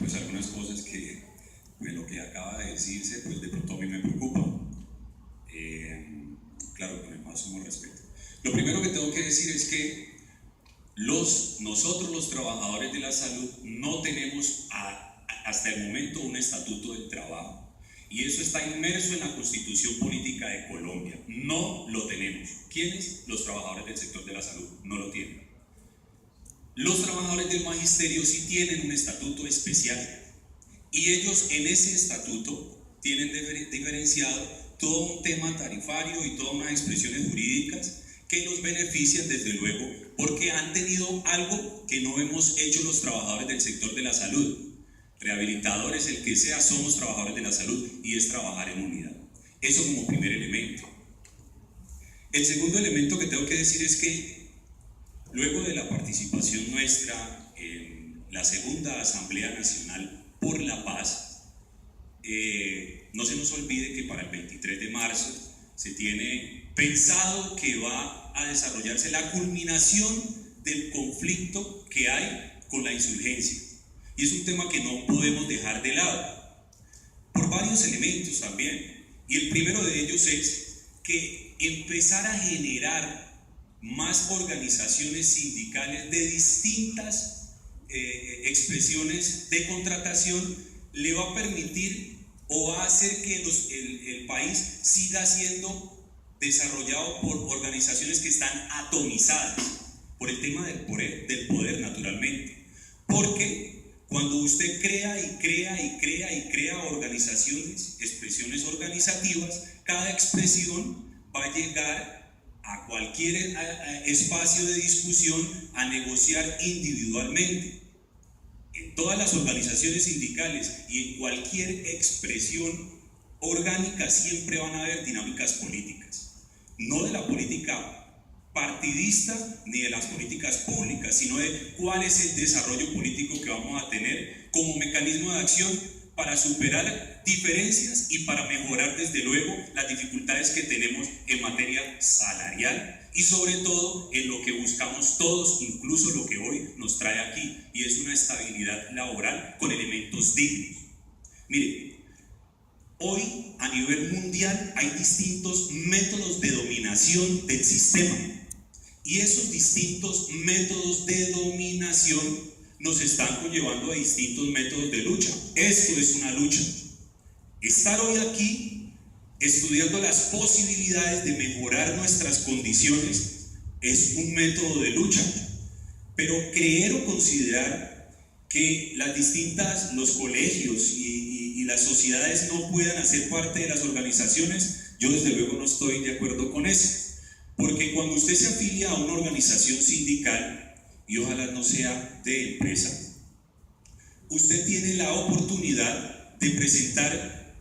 pues algunas cosas que, pues lo que acaba de decirse, pues de pronto a mí me preocupa. Claro, con el más sumo respeto. Lo primero que tengo que decir es que nosotros los trabajadores de la salud no tenemos hasta el momento un estatuto del trabajo. Y eso está inmerso en la Constitución Política de Colombia. No lo tenemos. ¿Quiénes? Los trabajadores del sector de la salud no lo tienen. Los trabajadores del magisterio sí tienen un estatuto especial. Y ellos en ese estatuto tienen diferenciado todo un tema tarifario y todas unas expresiones jurídicas que los benefician desde luego, porque han tenido algo que no hemos hecho los trabajadores del sector de la salud. Rehabilitadores, el que sea, somos trabajadores de la salud y es trabajar en unidad. Eso como primer elemento. El segundo elemento que tengo que decir es que luego de la participación nuestra en la segunda Asamblea Nacional por la Paz, no se nos olvide que para el 23 de marzo se tiene pensado que va a desarrollarse la culminación del conflicto que hay con la insurgencia. Y es un tema que no podemos dejar de lado, por varios elementos también. Y el primero de ellos es que empezar a generar más organizaciones sindicales de distintas expresiones de contratación le va a permitir o va a hacer que el país siga siendo desarrollado por organizaciones que están atomizadas por el tema del poder naturalmente. Porque cuando usted crea y crea organizaciones, expresiones organizativas, cada expresión va a llegar a cualquier espacio de discusión a negociar individualmente. En todas las organizaciones sindicales y en cualquier expresión orgánica siempre van a haber dinámicas políticas, no de la política partidista ni de las políticas públicas, sino de cuál es el desarrollo político que vamos a tener como mecanismo de acción para superar diferencias y para mejorar desde luego las dificultades que tenemos en materia salarial y sobre todo en lo que buscamos todos, incluso lo que hoy nos trae aquí, y es una estabilidad laboral con elementos dignos. Mire, hoy a nivel mundial hay distintos métodos de dominación del sistema y esos distintos métodos de dominación nos están conllevando a distintos métodos de lucha. Esto es una lucha. Estar hoy aquí estudiando las posibilidades de mejorar nuestras condiciones es un método de lucha, pero creer o considerar que los colegios y las sociedades no puedan hacer parte de las organizaciones, yo desde luego no estoy de acuerdo con eso, porque cuando usted se afilia a una organización sindical, y ojalá no sea de empresa, usted tiene la oportunidad de presentar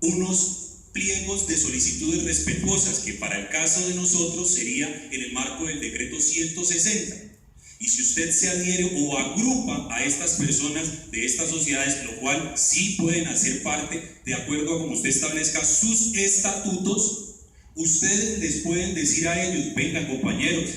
unos pliegos de solicitudes respetuosas, que para el caso de nosotros sería en el marco del decreto 160. Y si usted se adhiere o agrupa a estas personas de estas sociedades, lo cual sí pueden hacer parte de acuerdo a como usted establezca sus estatutos, ustedes les pueden decir a ellos: vengan compañeros,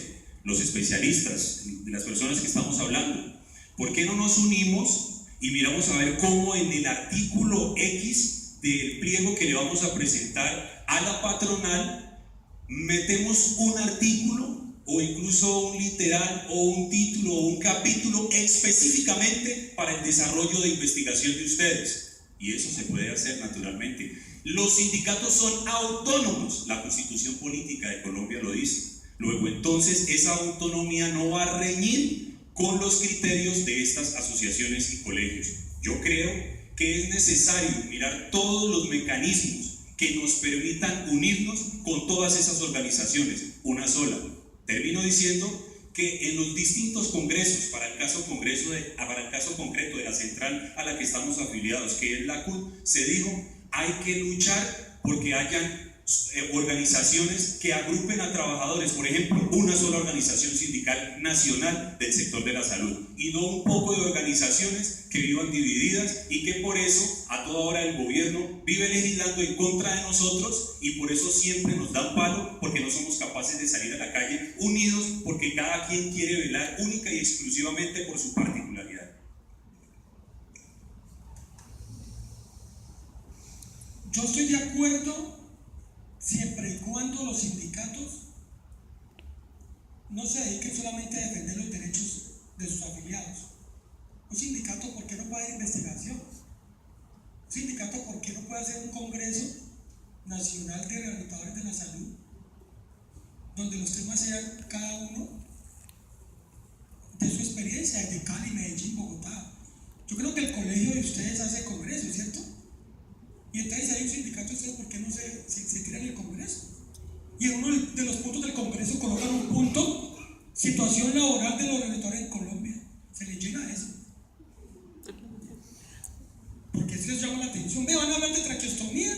los especialistas, de las personas que estamos hablando, ¿por qué no nos unimos y miramos a ver cómo en el artículo X del pliego que le vamos a presentar a la patronal metemos un artículo o incluso un literal o un título o un capítulo específicamente para el desarrollo de investigación de ustedes? Y eso se puede hacer naturalmente. Los sindicatos son autónomos, la Constitución Política de Colombia lo dice. Luego entonces esa autonomía no va a reñir con los criterios de estas asociaciones y colegios. Yo creo que es necesario mirar todos los mecanismos que nos permitan unirnos con todas esas organizaciones, una sola. Termino diciendo que en los distintos congresos, para el caso concreto de la central a la que estamos afiliados, que es la CUT, se dijo: hay que luchar porque hayan organizaciones que agrupen a trabajadores, por ejemplo, una sola organización sindical nacional del sector de la salud, y no un poco de organizaciones que vivan divididas y que por eso a toda hora el gobierno vive legislando en contra de nosotros y por eso siempre nos dan palo, porque no somos capaces de salir a la calle unidos, porque cada quien quiere velar única y exclusivamente por su particularidad. Yo estoy de acuerdo siempre y cuando los sindicatos no se dediquen solamente a defender los derechos de sus afiliados. Un sindicato, ¿por qué no puede haber investigación? Un sindicato, ¿por qué no puede hacer un congreso nacional de rehabilitadores de la salud, donde los temas sean cada uno de su experiencia, desde Cali, Medellín, Bogotá? Yo creo que el colegio de ustedes hace congreso, ¿cierto? Y entonces hay un sindicato, ¿ustedes por qué no se crean el congreso? Y en uno de los puntos del congreso colocan un punto: situación laboral de los rehabilitadores en Colombia. Se les llena eso, porque eso les llama la atención. Van a hablar de traqueostomía,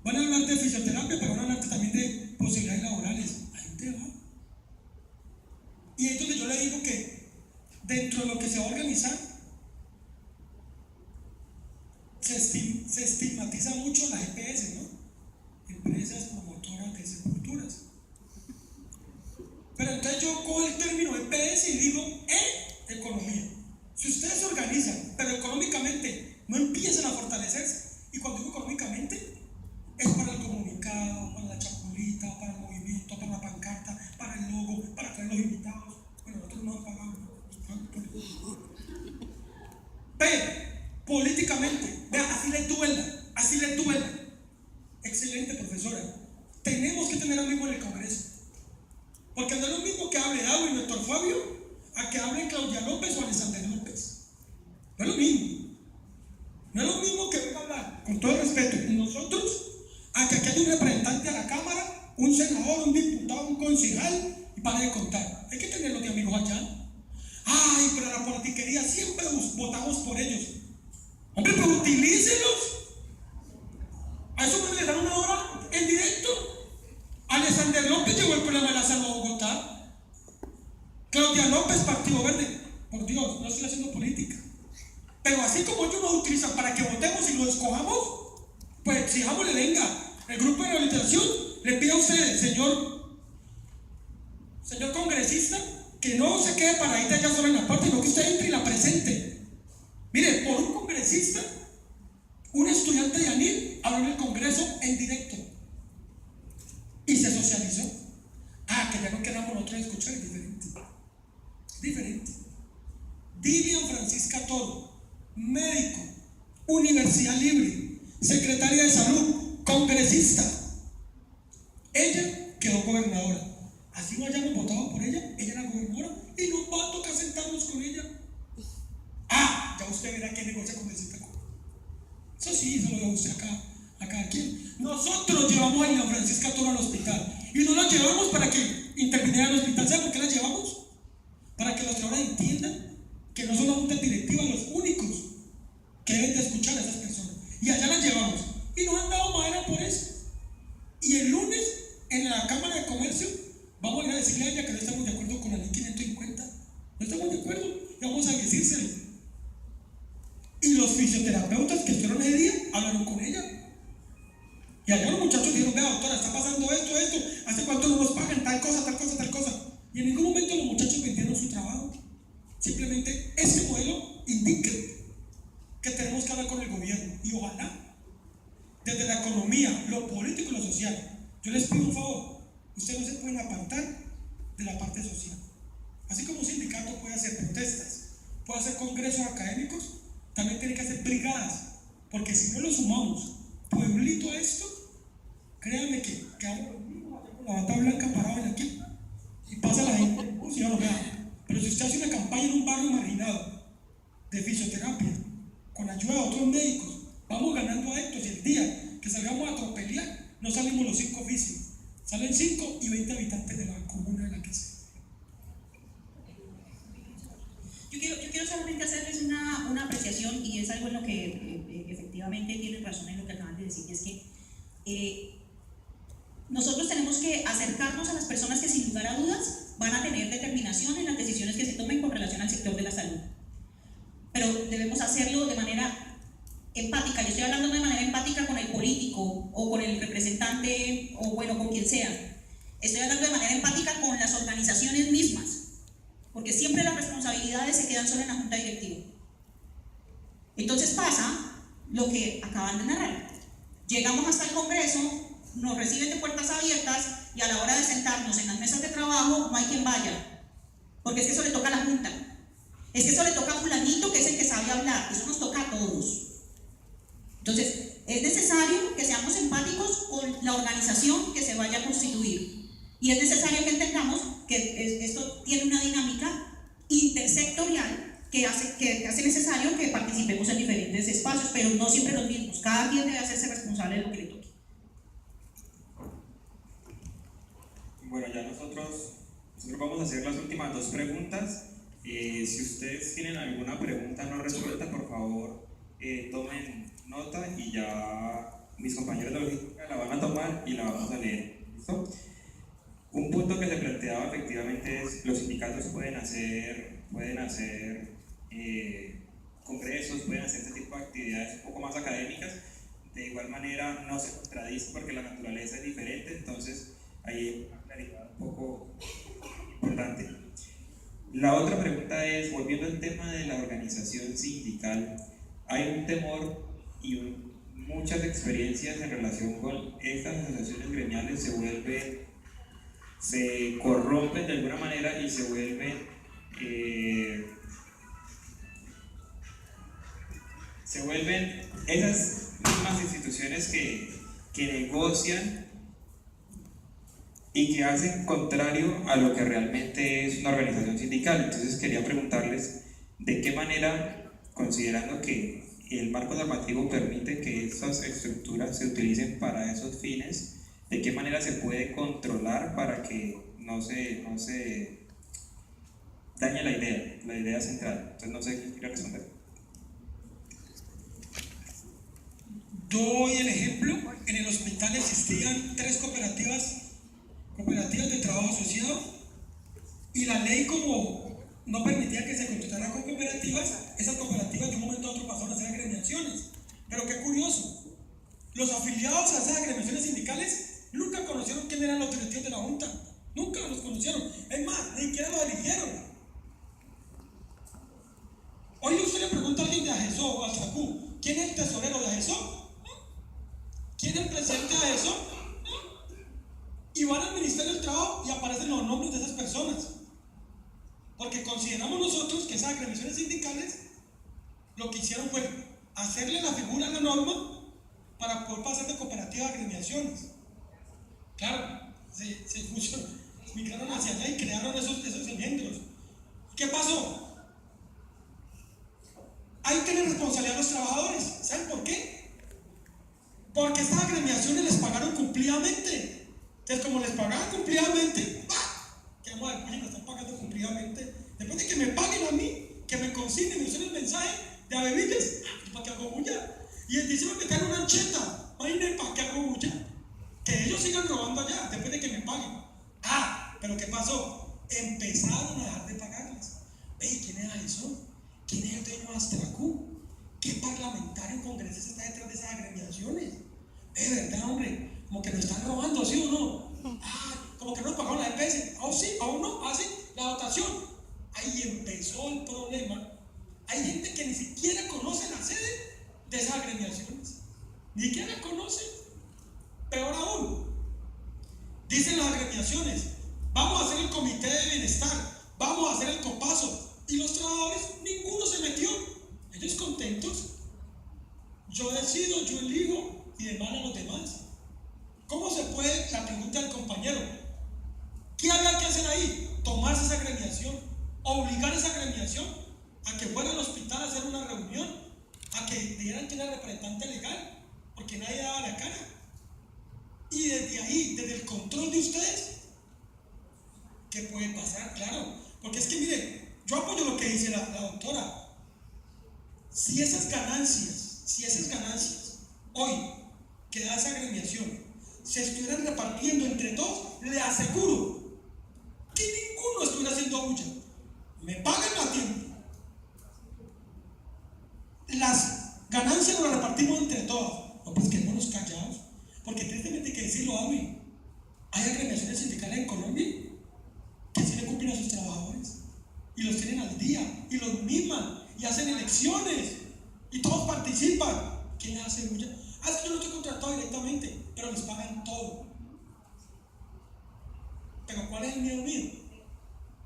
van a hablar de fisioterapia, pero van a hablar también de posibilidades laborales. Ahí te va. Y es donde yo le digo que dentro de lo que se va a organizar se estigmatiza mucho la EPS, ¿no? Empresas promotoras de sepulturas. Pero entonces yo cojo el término EPS y digo economía. Si ustedes se organizan, pero económicamente no empiezan a fortalecerse, y cuando digo económicamente, es para el comunicado, para la chapulita, para el movimiento, para la pancarta, para el logo, para traer los invitados. Bueno, nosotros no han pagado, ¿no? Pero políticamente, vean, así le duela. Excelente, profesora. Tenemos que tener amigos en el Congreso, porque no es lo mismo que hable Darwin y Doctor Fabio a que hable Claudia López o Alexander López. No es lo mismo. No es lo mismo que venga a hablar, con todo el respeto, y nosotros, a que aquí haya un representante a la Cámara, un senador, un diputado, un concejal, y para de contar. Hay que tenerlos de amigos allá. Ay, pero la politiquería siempre votamos por ellos. Hombre, pero utilícenlos. A eso me le dan una hora en directo. Alexander López llevó el problema de la salud a Bogotá. Claudia López, Partido Verde. Por Dios, no estoy haciendo política. Pero así como ellos nos utilizan para que votemos y lo escojamos, pues exijámosle, venga, el grupo de rehabilitación le pide a usted, señor congresista, que no se quede paradita ya solo en la puerta, sino que usted entre y la presente. Mire, por un congresista, un estudiante de ANIL habló en el Congreso en directo y se socializó. Que ya no quedamos nosotros a escuchar, es diferente. Dilian Francisca Toro, médico, Universidad Libre, secretaria de Salud, congresista. Ella quedó gobernadora. Así no hayamos votado por ella, ella era gobernadora y nos va a tocar sentarnos con ella. Ya usted verá que negocia congresista. Eso sí, eso lo dejo usted a cada quien. Nosotros llevamos a Dilian Francisca Toro al hospital y no la llevamos para que interviniera en el hospital. ¿Sabe por qué la llevamos? Para que los trabajadores entiendan que no son las juntas directivas los únicos que deben de escuchar a esas personas. Y allá las llevamos. Y nos han dado madera por eso. Y el lunes, en la Cámara de Comercio, vamos a ir a decirle a ella que no estamos de acuerdo con la ley 550. No estamos de acuerdo. Y vamos a decírselo. Y los fisioterapeutas que estuvieron ese día hablaron con ella. Y allá los muchachos dijeron: vea, doctora, está pasando esto, ¿hace cuánto no nos pagan? Tal cosa. Y en ningún momento los muchachos vendieron su trabajo. Simplemente este modelo indica que tenemos que hablar con el gobierno. Y ojalá, desde la economía, lo político y lo social, yo les pido un favor: ustedes no se pueden apartar de la parte social. Así como un sindicato puede hacer protestas, puede hacer congresos académicos, también tiene que hacer brigadas, porque si no lo sumamos pueblito a esto, créanme que hago lo mismo allá con la bata blanca parado en aquí y pasa la gente, si no lo vean. Pero si usted hace una campaña en un barrio marginado de fisioterapia con ayuda de otros médicos, vamos ganando adeptos, y el día que salgamos a atropellar no salimos los 5 oficios, salen 5 y 20 habitantes de la comuna en la que sea. Yo quiero solamente hacerles una apreciación, y es algo en lo que efectivamente tienen razón en lo que acaban de decir, y es que nosotros tenemos que acercarnos a las personas que sin lugar a dudas van a tener determinación en las decisiones que se tomen con relación al sector de la salud, pero debemos hacerlo de manera empática. Yo estoy hablando de manera empática con el político o con el representante, o bueno, con quien sea. Estoy hablando de manera empática con las organizaciones mismas, porque siempre las responsabilidades se quedan solo en la junta directiva. Entonces pasa lo que acaban de narrar. Llegamos hasta el Congreso, nos reciben de puertas abiertas y a la hora de sentarnos en las mesas de trabajo no hay quien vaya, porque es que eso le toca a la Junta, es que eso le toca a fulanito que es el que sabe hablar, eso nos toca a todos. Entonces, es necesario que seamos empáticos con la organización que se vaya a constituir y es necesario que entendamos que esto tiene una dinámica intersectorial que hace necesario que participemos en diferentes espacios, pero no siempre los mismos. Cada quien debe hacerse responsable de lo que le toque. Bueno, ya nosotros vamos a hacer las últimas 2 preguntas. Si ustedes tienen alguna pregunta no resuelta, por favor, tomen nota y ya mis compañeros de logística la van a tomar y la vamos a leer. ¿Listo? Un punto que se planteaba efectivamente es los sindicatos pueden hacer congresos, pueden hacer este tipo de actividades un poco más académicas, de igual manera no se contradice porque la naturaleza es diferente, entonces ahí hay una claridad un poco importante. La otra pregunta es, volviendo al tema de la organización sindical, hay un temor y muchas experiencias en relación con estas asociaciones gremiales se corrompen de alguna manera y se vuelven esas mismas instituciones que negocian y que hacen contrario a lo que realmente es una organización sindical. Entonces quería preguntarles de qué manera, considerando que el marco normativo permite que estas estructuras se utilicen para esos fines, de qué manera se puede controlar para que no se dañe la idea central. Entonces no sé quién quiere responder. Doy el ejemplo, en el hospital existían 3 cooperativas de trabajo asociado y la ley como no permitía que se contratara con cooperativas, esas cooperativas de un momento a otro pasaron a ser agremiaciones. Pero qué curioso, los afiliados a esas agremiaciones sindicales nunca conocieron quién eran los directivos de la Junta, nunca los conocieron, es más, ni siquiera los eligieron. Hoy usted le pregunta a alguien de AGESO o Astracú, ¿quién es el tesorero de AGESO? ¿Quién es el presidente de AGESO? Y van al Ministerio del Trabajo y aparecen los nombres de esas personas. Porque consideramos nosotros que esas agremiaciones sindicales lo que hicieron fue hacerle la figura a la norma para poder pasar de cooperativa a agremiaciones. Claro, se migraron hacia allá y crearon esos engendros. ¿Qué pasó? Ahí tienen responsabilidad los trabajadores. ¿Saben por qué? Porque estas agremiaciones les pagaron cumplidamente. Entonces, como les pagaban cumplidamente, ¿qué vamos a ver? Oye, me están pagando cumplidamente. Después de que me paguen a mí, que me consignen, me usen el mensaje de Abevillas, ¿para qué hago bulla? Y el diciembre me caen una ancheta, imagínense, ¿para qué hago bulla? Que ellos sigan robando allá, después de que me paguen. Pero ¿qué pasó? Empezaron a dejar de pagarles. ¿Quién era eso? ¿Quién es el dueño de Astracú? ¿Qué parlamentario congresista está detrás de esas agremiaciones? Es verdad, hombre, como que nos están robando, ¿sí o no? Como que no nos pagaron la EPS. Sí, aún no, sí, la dotación. Ahí empezó el problema. Hay gente que ni siquiera conoce la sede de esas agremiaciones. Ni siquiera la conoce. Peor aún, dicen las agremiaciones, vamos a hacer el comité de bienestar, vamos a hacer el copazo. Y los trabajadores, ninguno se metió. Ellos contentos. Yo decido, yo elijo y demás a los demás. ¿Cómo se puede? La pregunta del compañero. ¿Qué había que hacer ahí? Tomarse esa agremiación, obligar a esa agremiación a que fuera al hospital a hacer una reunión, a que dieran que era el representante legal, porque nadie daba la cara. Y desde ahí, desde el control de ustedes, ¿qué puede pasar? Claro, porque es que mire, yo apoyo lo que dice la doctora. Si esas ganancias hoy que da esa agremiación se estuvieran repartiendo entre todos, le aseguro que ninguno estuviera haciendo bulla. Me pagan a tiempo. Las ganancias las repartimos entre todos. No, pues quedémonos callados. Porque tristemente hay que decirlo, Avi, hay agremiaciones sindicales en Colombia que sí le cumplen a sus trabajadores y los tienen al día y los miman y hacen elecciones y todos participan. ¿Quién hace bulla? Ah, es que yo no estoy contratado directamente, pero les pagan todo. Pero ¿cuál es el miedo mío?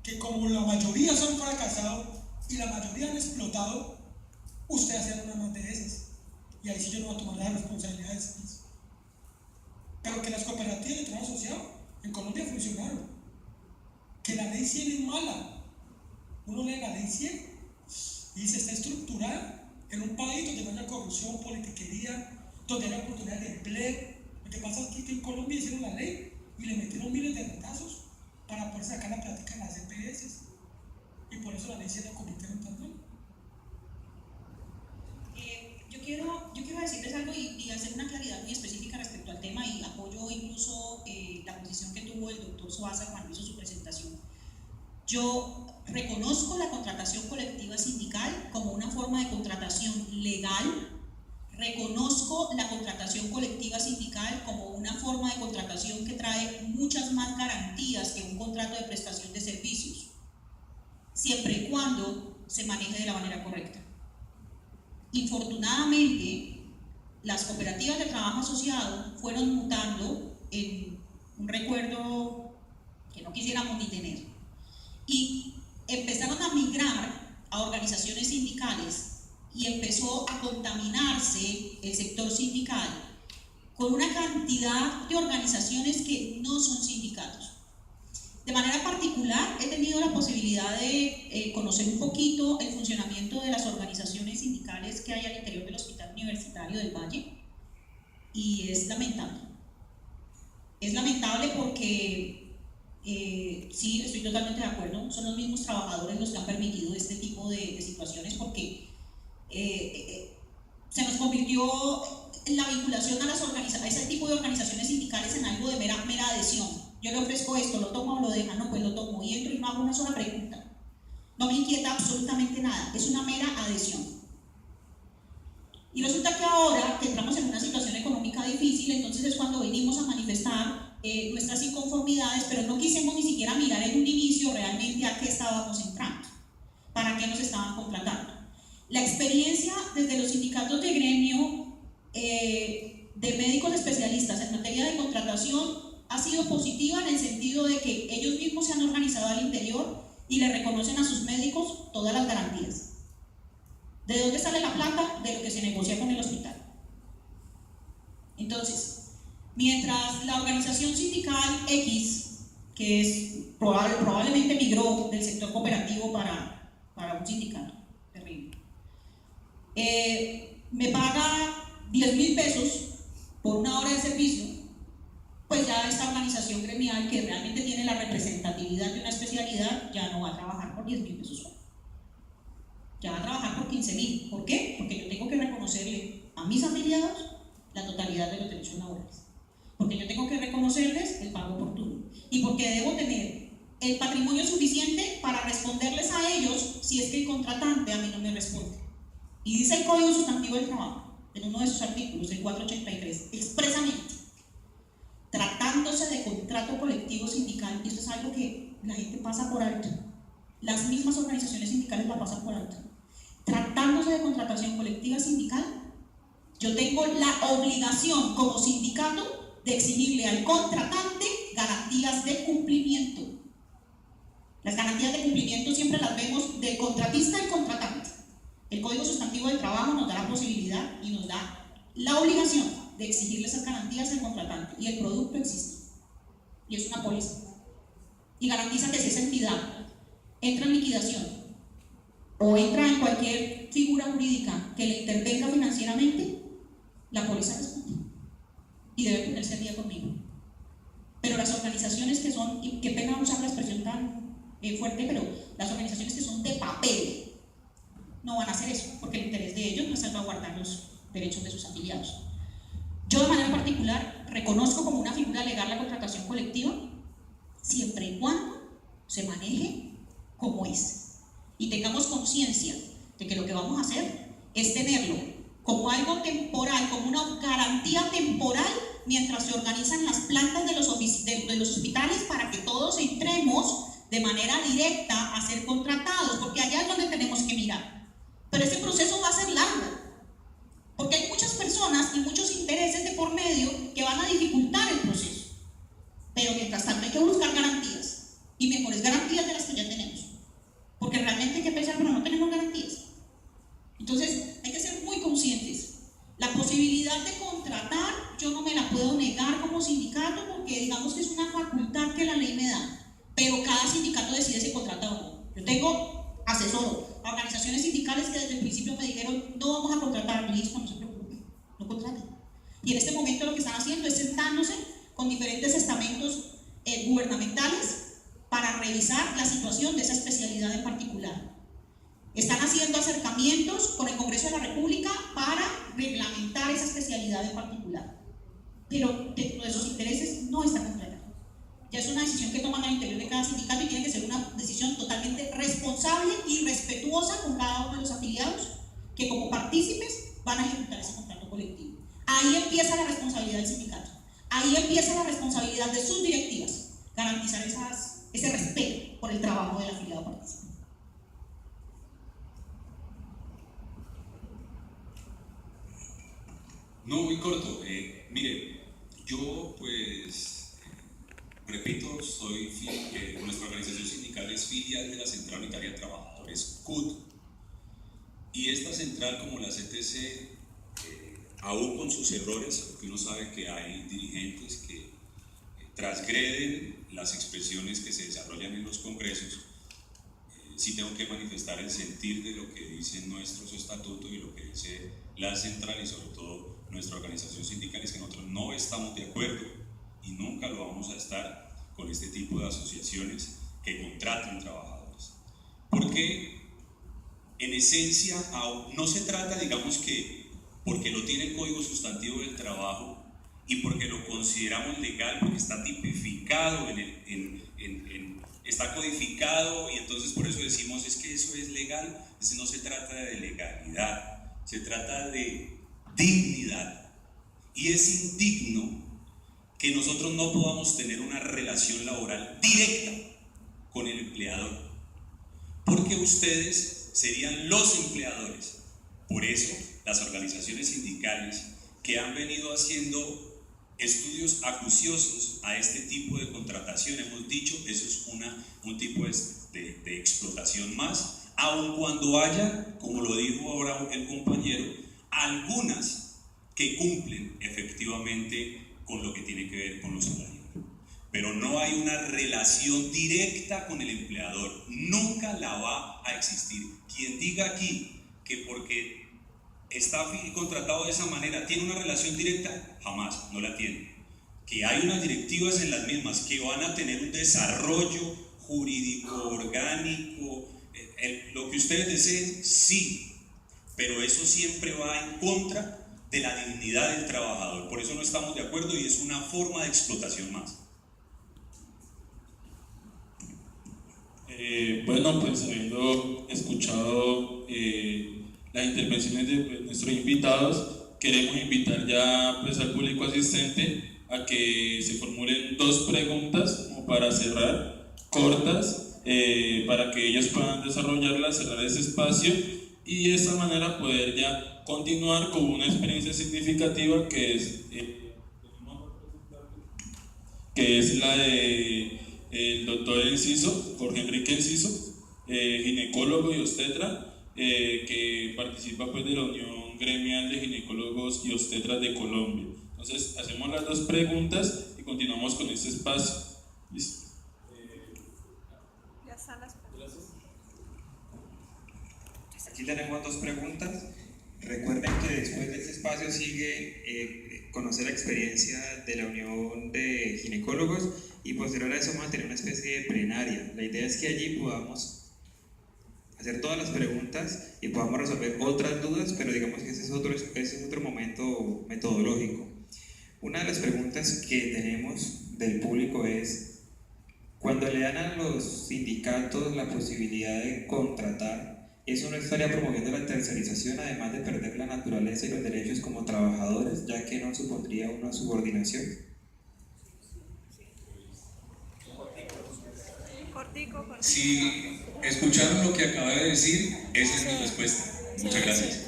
Que como la mayoría son fracasados y la mayoría han explotado, usted hace una más de esas. Y ahí sí yo no voy a tomar las responsabilidades. Pero que las cooperativas de trabajo asociado en Colombia funcionaron. Que la ley 100 es mala. Uno lee la ley 100 y dice, está estructurada en un país donde no haya corrupción, politiquería, donde haya oportunidad de empleo. Lo que pasa es que en Colombia hicieron la ley y le metieron miles de retazos para poder sacar la plática de las EPS. Y por eso la ley 100 la convirtieron tan mal. Yo quiero decirles algo y hacer una claridad muy específica respecto al tema, y apoyo incluso la posición que tuvo el doctor Soaza cuando hizo su presentación. Yo reconozco la contratación colectiva sindical como una forma de contratación legal, reconozco la contratación colectiva sindical como una forma de contratación que trae muchas más garantías que un contrato de prestación de servicios, siempre y cuando se maneje de la manera correcta. Infortunadamente, las cooperativas de trabajo asociado fueron mutando en un recuerdo que no quisiéramos ni tener, y empezaron a migrar a organizaciones sindicales y empezó a contaminarse el sector sindical con una cantidad de organizaciones que no son sindicatos. De manera particular, he tenido la posibilidad de conocer un poquito el funcionamiento de las organizaciones sindicales que hay al interior del Hospital Universitario del Valle, y es lamentable. Es lamentable porque, sí, estoy totalmente de acuerdo, son los mismos trabajadores los que han permitido este tipo de situaciones, porque se nos convirtió la vinculación a ese tipo de organizaciones sindicales en algo de mera adhesión. Yo le ofrezco esto, ¿lo toma o lo deja? No, pues lo tomo, y entro y no hago una sola pregunta. No me inquieta absolutamente nada, es una mera adhesión. Y resulta que ahora que entramos en una situación económica difícil, entonces es cuando venimos a manifestar nuestras inconformidades, pero no quisimos ni siquiera mirar en un inicio realmente a qué estábamos entrando, para qué nos estaban contratando. La experiencia desde los sindicatos de gremio de médicos especialistas en materia de contratación ha sido positiva en el sentido de que ellos mismos se han organizado al interior y le reconocen a sus médicos todas las garantías. ¿De dónde sale la plata? De lo que se negocia con el hospital. Entonces, mientras la organización sindical X, que es probablemente migró del sector cooperativo para un sindicato, terrible, me paga 10.000 pesos por una hora de servicio, pues ya esta organización gremial que realmente tiene la representatividad de una especialidad ya no va a trabajar por 10.000 pesos solo. Ya va a trabajar por 15.000. ¿Por qué? Porque yo tengo que reconocerle a mis afiliados la totalidad de los derechos laborales. Porque yo tengo que reconocerles el pago oportuno. Y porque debo tener el patrimonio suficiente para responderles a ellos si es que el contratante a mí no me responde. Y dice el Código Sustantivo del Trabajo, en uno de sus artículos, el 483, expresamente, tratándose de contrato colectivo sindical, y esto es algo que la gente pasa por alto, las mismas organizaciones sindicales la pasan por alto. Tratándose de contratación colectiva sindical, yo tengo la obligación como sindicato de exigirle al contratante garantías de cumplimiento. Las garantías de cumplimiento siempre las vemos del contratista al contratante. El Código Sustantivo del Trabajo nos da la posibilidad y nos da la obligación de exigirle esas garantías al contratante, y el producto existe, y es una póliza, y garantiza que si esa entidad entra en liquidación o entra en cualquier figura jurídica que le intervenga financieramente, la póliza responde y debe ponerse al día conmigo. Pero las organizaciones que son, y qué pena usar la expresión tan fuerte, pero las organizaciones que son de papel no van a hacer eso, porque el interés de ellos no es salvaguardar los derechos de sus afiliados. Yo de manera particular reconozco como una figura legal la contratación colectiva siempre y cuando se maneje como es y tengamos conciencia de que lo que vamos a hacer es tenerlo como algo temporal, como una garantía temporal mientras se organizan las plantas de los hospitales para que todos entremos de manera directa a ser contratados, porque allá es donde tenemos que mirar. Pero ese proceso va a ser largo, porque hay muchas personas y muchos intereses Entonces, hay que ser muy conscientes. La posibilidad de contratar, yo no me la puedo negar como sindicato porque digamos que es una facultad que la ley me da, pero cada sindicato decide si contrata o no. Yo tengo asesor, organizaciones sindicales que desde el principio me dijeron, no vamos a contratar, listo, no se preocupen, no contraten. Y en este momento lo que están haciendo es sentándose con diferentes estamentos gubernamentales para revisar la situación de esa especialidad en particular. Están haciendo acercamientos con el Congreso de la República para reglamentar esa especialidad en particular. Pero dentro de esos intereses no está concreta. Ya es una decisión que toman al interior de cada sindicato y tiene que ser una decisión totalmente responsable y respetuosa con cada uno de los afiliados que como partícipes van a ejecutar ese contrato colectivo. Ahí empieza la responsabilidad del sindicato. Ahí empieza la responsabilidad de sus directivas, garantizar ese respeto por el trabajo del afiliado participante. No, muy corto. Mire, yo pues, repito, nuestra organización sindical es filial de la Central Unitaria de Trabajadores, CUT, y esta central, como la CTC, aún con sus errores, porque uno sabe que hay dirigentes que transgreden las expresiones que se desarrollan en los congresos, sí tengo que manifestar el sentir de lo que dicen nuestros estatutos y lo que dice la central y sobre todo nuestra organización sindical, es que nosotros no estamos de acuerdo y nunca lo vamos a estar con este tipo de asociaciones que contratan trabajadores. Porque en esencia no se trata, digamos que porque lo tiene el Código Sustantivo del Trabajo y porque lo consideramos legal, porque está tipificado está codificado y entonces por eso decimos es que eso es legal. No se trata de legalidad, se trata de dignidad, y es indigno que nosotros no podamos tener una relación laboral directa con el empleador, porque ustedes serían los empleadores. Por eso las organizaciones sindicales que han venido haciendo estudios acuciosos a este tipo de contratación, hemos dicho, eso es un tipo de explotación más, aun cuando haya, como lo dijo ahora el compañero, algunas que cumplen efectivamente con lo que tiene que ver con los salarios. Pero no hay una relación directa con el empleador, nunca la va a existir. Quien diga aquí que porque está contratado de esa manera tiene una relación directa, jamás, no la tiene. Que hay unas directivas en las mismas que van a tener un desarrollo jurídico, orgánico, lo que ustedes deseen, sí, pero eso siempre va en contra de la dignidad del trabajador. Por eso no estamos de acuerdo y es una forma de explotación más. Bueno, pues habiendo escuchado las intervenciones de nuestros invitados, queremos invitar ya pues, al público asistente a que se formulen 2 preguntas como para cerrar, cortas, para que ellos puedan desarrollarlas, cerrar ese espacio y de esta manera poder ya continuar con una experiencia significativa que es la de el doctor Enciso, Jorge Enrique Enciso, ginecólogo y obstetra, que participa pues, de la Unión Gremial de Ginecólogos y Obstetras de Colombia. Entonces, hacemos las 2 preguntas y continuamos con este espacio. ¿Listo? Ya están las preguntas. Aquí tenemos 2 preguntas. Recuerden que después de este espacio sigue conocer la experiencia de la Unión de Ginecólogos y posterior a eso vamos a tener una especie de plenaria. La idea es que allí podamos hacer todas las preguntas y podamos resolver otras dudas, pero digamos que ese es otro momento metodológico. Una de las preguntas que tenemos del público es: cuando le dan a los sindicatos la posibilidad de contratar, ¿eso no estaría promoviendo la tercerización, además de perder la naturaleza y los derechos como trabajadores, ya que no supondría una subordinación? Cortico. Si escucharon lo que acabé de decir, esa es mi respuesta. Muchas gracias.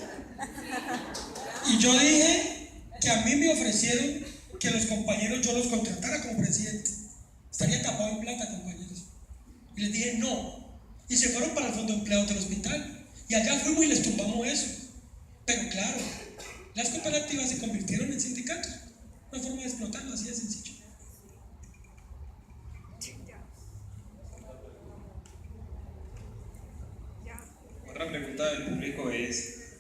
Y yo dije que a mí me ofrecieron que los compañeros yo los contratara como presidente. Estaría tapado en plata, compañeros. Y les dije no. Y se fueron para el fondo de empleados del hospital. Y allá fuimos y les tumbamos eso. Pero claro, las cooperativas se convirtieron en sindicatos. Una forma de explotarlo, así de sencillo. Otra pregunta del público es,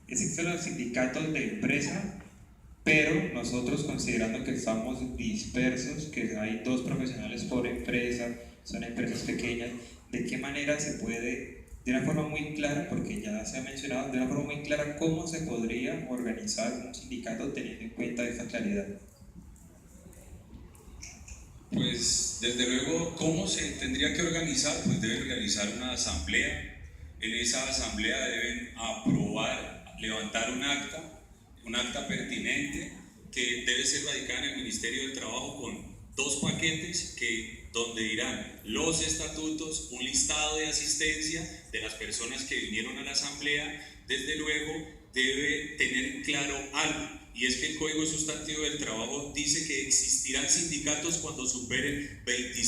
¿existen los sindicatos de empresa? Pero nosotros, considerando que estamos dispersos, que hay 2 profesionales por empresa, son empresas pequeñas, ¿de qué manera se puede, de una forma muy clara, porque ya se ha mencionado, de una forma muy clara, cómo se podría organizar un sindicato teniendo en cuenta esta claridad? Pues desde luego, ¿cómo se tendría que organizar? Pues deben realizar una asamblea. En esa asamblea deben aprobar, levantar un acta pertinente que debe ser radicada en el Ministerio del Trabajo con 2 paquetes donde dirán los estatutos, un listado de asistencia de las personas que vinieron a la asamblea. Desde luego debe tener claro algo, y es que el Código Sustantivo del Trabajo dice que existirán sindicatos cuando superen 25